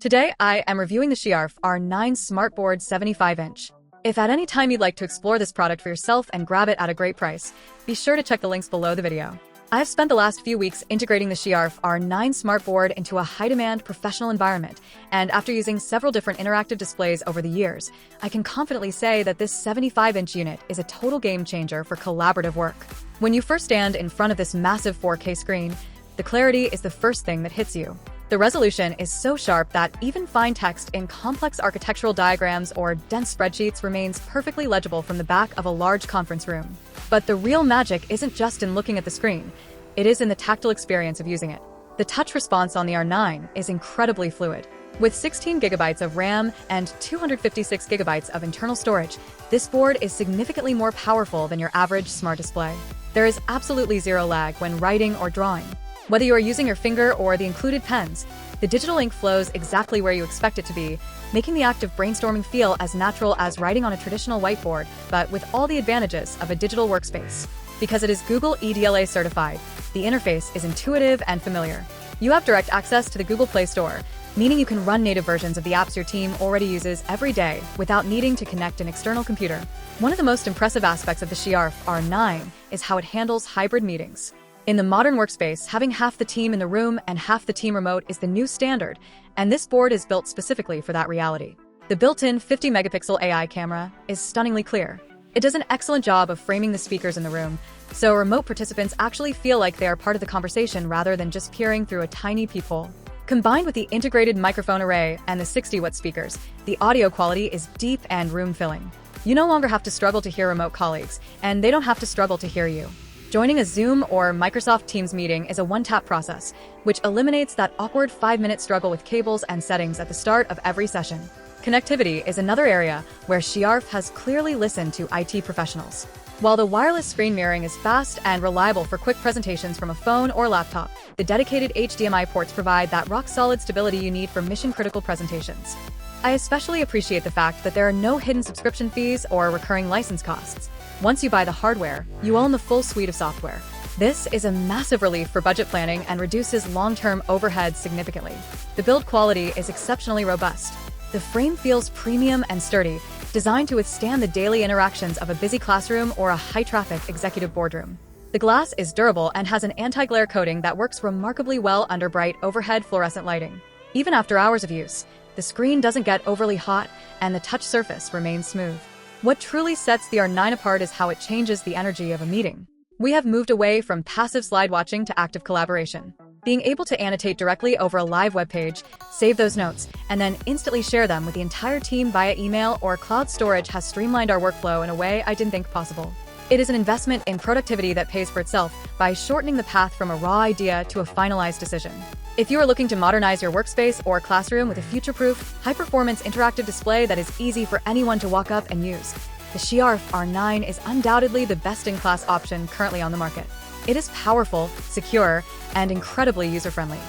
Today, I am reviewing the Shiarffe R9 Smart Board 75-inch. If at any time you'd like to explore this product for yourself and grab it at a great price, be sure to check the links below the video. I've spent the last few weeks integrating the Shiarffe R9 Smart Board into a high-demand professional environment, and after using several different interactive displays over the years, I can confidently say that this 75-inch unit is a total game-changer for collaborative work. When you first stand in front of this massive 4K screen, the clarity is the first thing that hits you. The resolution is so sharp that even fine text in complex architectural diagrams or dense spreadsheets remains perfectly legible from the back of a large conference room. But the real magic isn't just in looking at the screen, it is in the tactile experience of using it. The touch response on the R9 is incredibly fluid. With 16 GB of RAM and 256 GB of internal storage, this board is significantly more powerful than your average smart display. There is absolutely zero lag when writing or drawing. Whether you are using your finger or the included pens, the digital ink flows exactly where you expect it to be, making the act of brainstorming feel as natural as writing on a traditional whiteboard, but with all the advantages of a digital workspace. Because it is Google EDLA certified, the interface is intuitive and familiar. You have direct access to the Google Play Store, meaning you can run native versions of the apps your team already uses every day without needing to connect an external computer. One of the most impressive aspects of the Shiarffe R9 is how it handles hybrid meetings. In the modern workspace, having half the team in the room and half the team remote is the new standard, and this board is built specifically for that reality. The built-in 50-megapixel AI camera is stunningly clear. It does an excellent job of framing the speakers in the room, so remote participants actually feel like they are part of the conversation rather than just peering through a tiny peephole. Combined with the integrated microphone array and the 60-watt speakers, the audio quality is deep and room-filling. You no longer have to struggle to hear remote colleagues, and they don't have to struggle to hear you. Joining a Zoom or Microsoft Teams meeting is a one-tap process, which eliminates that awkward 5-minute struggle with cables and settings at the start of every session. Connectivity is another area where Shiarffe has clearly listened to IT professionals. While the wireless screen mirroring is fast and reliable for quick presentations from a phone or laptop, the dedicated HDMI ports provide that rock-solid stability you need for mission-critical presentations. I especially appreciate the fact that there are no hidden subscription fees or recurring license costs. Once you buy the hardware, you own the full suite of software. This is a massive relief for budget planning and reduces long-term overhead significantly. The build quality is exceptionally robust. The frame feels premium and sturdy, designed to withstand the daily interactions of a busy classroom or a high-traffic executive boardroom. The glass is durable and has an anti-glare coating that works remarkably well under bright overhead fluorescent lighting. Even after hours of use, the screen doesn't get overly hot and the touch surface remains smooth. What truly sets the R9 apart is how it changes the energy of a meeting. We have moved away from passive slide watching to active collaboration. Being able to annotate directly over a live web page, save those notes, and then instantly share them with the entire team via email or cloud storage has streamlined our workflow in a way I didn't think possible. It is an investment in productivity that pays for itself by shortening the path from a raw idea to a finalized decision. If you are looking to modernize your workspace or classroom with a future-proof, high-performance interactive display that is easy for anyone to walk up and use, the Shiarffe R9 is undoubtedly the best-in-class option currently on the market. It is powerful, secure, and incredibly user-friendly.